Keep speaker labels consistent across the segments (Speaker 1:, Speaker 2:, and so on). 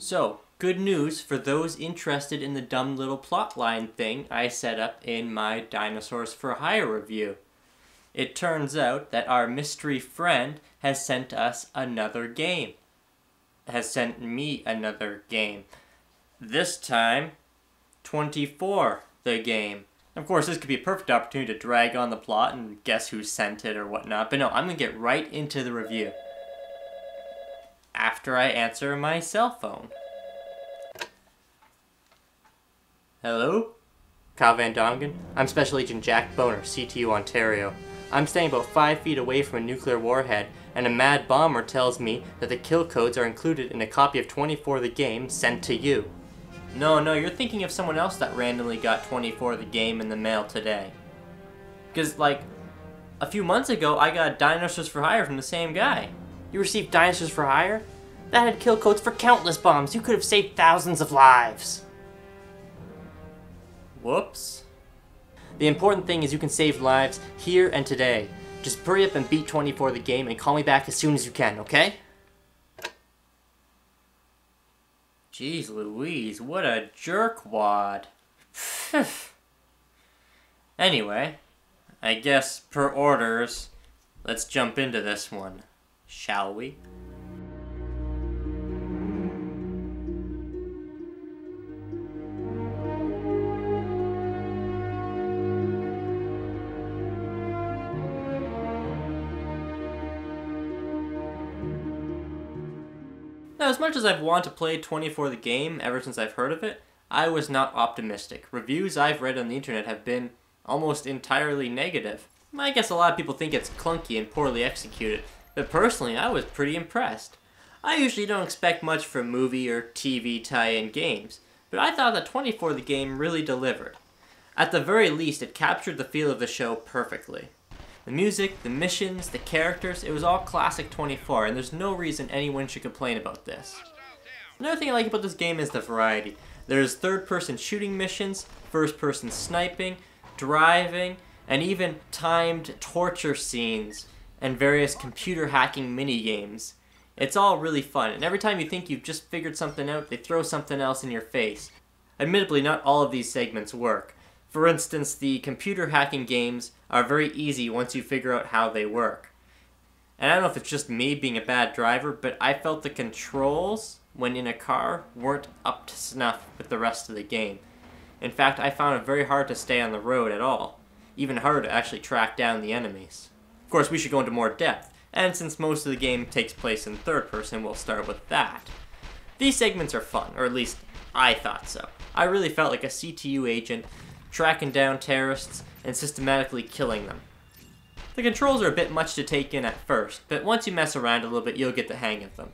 Speaker 1: So, good news for those interested in the dumb little plotline thing I set up in my Dinosaurs for Hire review. It turns out that our mystery friend has sent us another game. Has sent me another game. This time, 24, the game. Of course, this could be a perfect opportunity to drag on the plot and guess who sent it or whatnot, but no, I'm going to get right into the review after I answer my cell phone. Hello? Kyle Van Dongen. I'm Special Agent Jack Boner, CTU Ontario. I'm staying about 5 feet away from a nuclear warhead, and a mad bomber tells me that the kill codes are included in a copy of 24 the game sent to you. No, you're thinking of someone else that randomly got 24 the game in the mail today. Because, like, a few months ago, I got Dinosaurs for Hire from the same guy. You received Dinosaurs for Hire? That had kill codes for countless bombs. You could have saved thousands of lives. Whoops. The important thing is you can save lives here and today. Just hurry up and beat 24 the game and call me back as soon as you can, okay? Jeez Louise, what a jerkwad. Anyway, I guess per orders, let's jump into this one, shall we? Now, as much as I've wanted to play 24 the game ever since I've heard of it, I was not optimistic. Reviews I've read on the internet have been almost entirely negative. I guess a lot of people think it's clunky and poorly executed, but personally I was pretty impressed. I usually don't expect much from movie or TV tie-in games, but I thought that 24 the game really delivered. At the very least, it captured the feel of the show perfectly. The music, the missions, the characters, it was all classic 24, and there's no reason anyone should complain about this. Another thing I like about this game is the variety. There's third-person shooting missions, first-person sniping, driving, and even timed torture scenes, and various computer hacking mini-games. It's all really fun, and every time you think you've just figured something out, they throw something else in your face. Admittedly, not all of these segments work. For instance, the computer hacking games are very easy once you figure out how they work. And I don't know if it's just me being a bad driver, but I felt the controls, when in a car, weren't up to snuff with the rest of the game. In fact, I found it very hard to stay on the road at all. Even harder to actually track down the enemies. Of course, we should go into more depth, and since most of the game takes place in third person, we'll start with that. These segments are fun, or at least I thought so. I really felt like a CTU agent tracking down terrorists and systematically killing them. The controls are a bit much to take in at first, but once you mess around a little bit, you'll get the hang of them.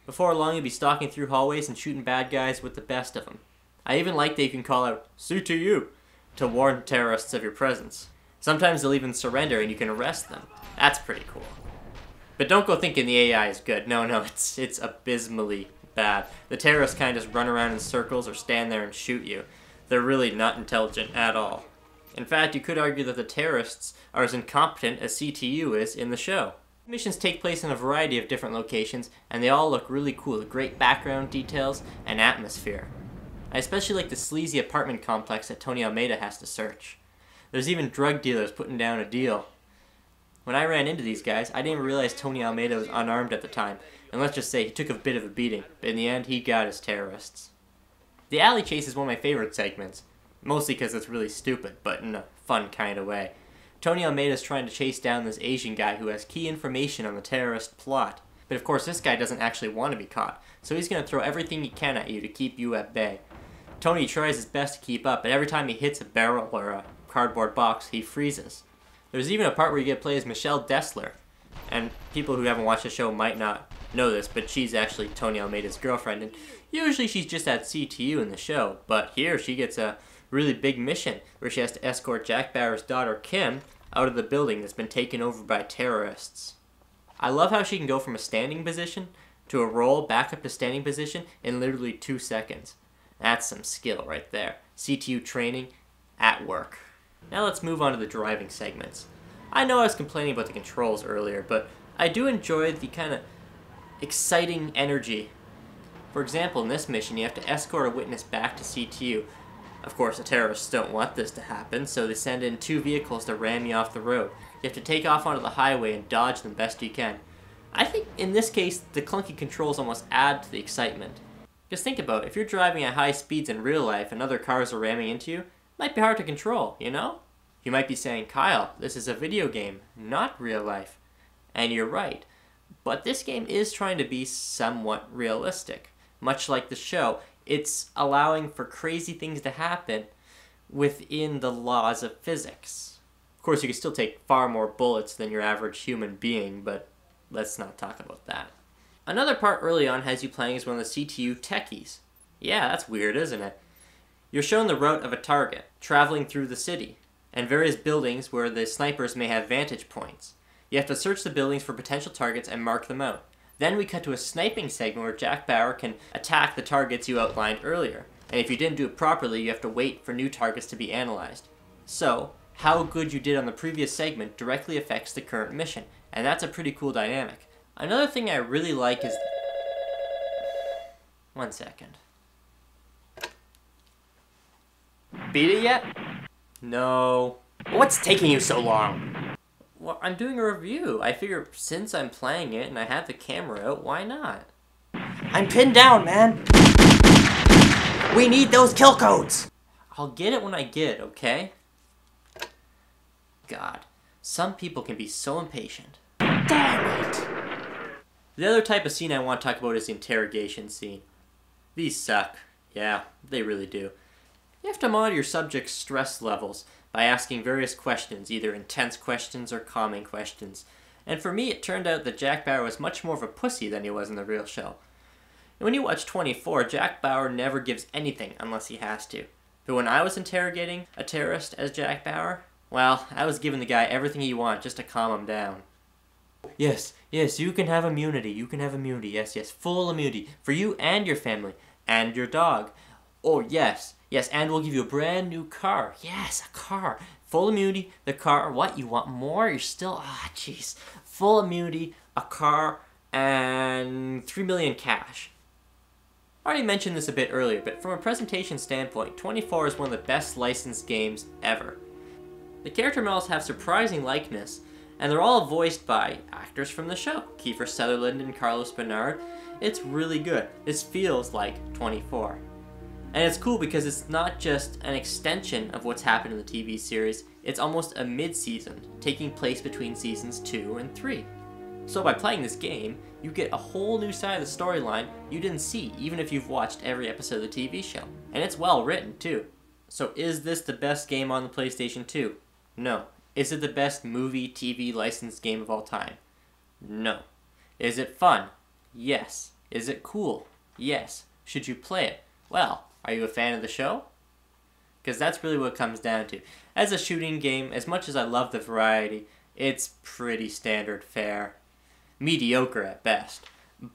Speaker 1: Before long, you'll be stalking through hallways and shooting bad guys with the best of them. I even like that you can call out CTU to warn terrorists of your presence. Sometimes they'll even surrender and you can arrest them. That's pretty cool. But don't go thinking the AI is good. No, it's abysmally bad. The terrorists kind of just run around in circles or stand there and shoot you. They're really not intelligent at all. In fact, you could argue that the terrorists are as incompetent as CTU is in the show. Missions take place in a variety of different locations, and they all look really cool with great background details and atmosphere. I especially like the sleazy apartment complex that Tony Almeida has to search. There's even drug dealers putting down a deal. When I ran into these guys, I didn't even realize Tony Almeida was unarmed at the time, and let's just say he took a bit of a beating, but in the end he got his terrorists. The alley chase is one of my favorite segments, mostly because it's really stupid, but in a fun kind of way. Tony Almeida is trying to chase down this Asian guy who has key information on the terrorist plot. But of course this guy doesn't actually want to be caught, so he's going to throw everything he can at you to keep you at bay. Tony tries his best to keep up, but every time he hits a barrel or a cardboard box, he freezes. There's even a part where you get to play as Michelle Dessler, and people who haven't watched the show might not know this, but she's actually Tony Almeida's girlfriend, and usually she's just at CTU in the show, but here she gets a really big mission where she has to escort Jack Bauer's daughter Kim out of the building that's been taken over by terrorists. I love how she can go from a standing position to a roll back up to standing position in literally 2 seconds. That's some skill right there. CTU training at work. Now let's move on to the driving segments. I know I was complaining about the controls earlier, but I do enjoy the kind of exciting energy For example, in this mission, you have to escort a witness back to CTU. Of course, the terrorists don't want this to happen, so they send in 2 vehicles to ram you off the road. You have to take off onto the highway and dodge them best you can. I think in this case, the clunky controls almost add to the excitement. Just think about it, if you're driving at high speeds in real life and other cars are ramming into you, it might be hard to control, you know? You might be saying, Kyle, this is a video game, not real life. And you're right. But this game is trying to be somewhat realistic. Much like the show, it's allowing for crazy things to happen within the laws of physics. Of course, you can still take far more bullets than your average human being, but let's not talk about that. Another part early on has you playing as one of the CTU techies. Yeah, that's weird, isn't it? You're shown the route of a target, traveling through the city, and various buildings where the snipers may have vantage points. You have to search the buildings for potential targets and mark them out. Then we cut to a sniping segment where Jack Bauer can attack the targets you outlined earlier. And if you didn't do it properly, you have to wait for new targets to be analyzed. So, how good you did on the previous segment directly affects the current mission, and that's a pretty cool dynamic. Another thing I really like is... One second. Beat it yet? No. What's taking you so long? Well, I'm doing a review. I figure since I'm playing it and I have the camera out, why not?
Speaker 2: I'm pinned down, man. We need those kill codes.
Speaker 1: I'll get it when I get it, okay? God, some people can be so impatient. Damn it! The other type of scene I want to talk about is the interrogation scene. These suck. Yeah, they really do. You have to monitor your subject's stress levels by asking various questions, either intense questions or calming questions. And for me, it turned out that Jack Bauer was much more of a pussy than he was in the real show. And when you watch 24, Jack Bauer never gives anything unless he has to. But when I was interrogating a terrorist as Jack Bauer, well, I was giving the guy everything he wanted just to calm him down. Yes, you can have immunity, yes, full immunity, for you and your family, and your dog. Oh, yes, and we'll give you a brand new car. Yes, a car. Full immunity, the car. What, you want more? You're still, jeez. Full immunity, a car, and 3 million cash. I already mentioned this a bit earlier, but from a presentation standpoint, 24 is one of the best licensed games ever. The character models have surprising likeness, and they're all voiced by actors from the show. Kiefer Sutherland and Carlos Bernard. It's really good. This feels like 24. And it's cool because it's not just an extension of what's happened in the TV series, it's almost a mid-season, taking place between seasons 2 and 3. So by playing this game, you get a whole new side of the storyline you didn't see even if you've watched every episode of the TV show. And it's well written too. So is this the best game on the PlayStation 2? No. Is it the best movie, TV licensed game of all time? No. Is it fun? Yes. Is it cool? Yes. Should you play it? Well, are you a fan of the show? Because that's really what it comes down to. As a shooting game, as much as I love the variety, it's pretty standard fare. Mediocre at best.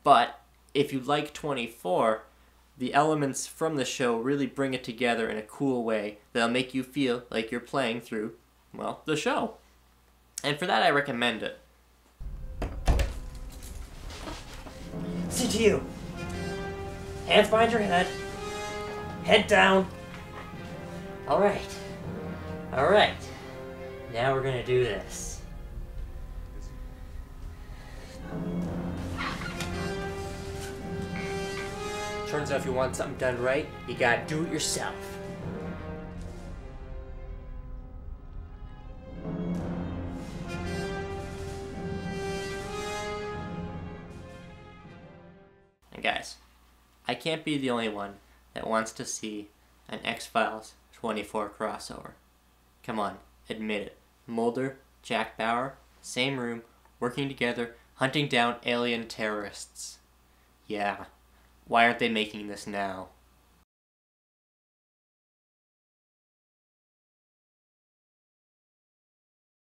Speaker 1: But if you like 24, the elements from the show really bring it together in a cool way that'll make you feel like you're playing through, well, the show. And for that, I recommend it.
Speaker 2: CTU. Hands behind your head. Head down.
Speaker 1: Alright. Now we're gonna do this. Turns out if you want something done right, you gotta do it yourself. And guys, I can't be the only one that wants to see an X-Files 24 crossover. Come on, admit it. Mulder, Jack Bauer, same room, working together, hunting down alien terrorists. Yeah, why aren't they making this now?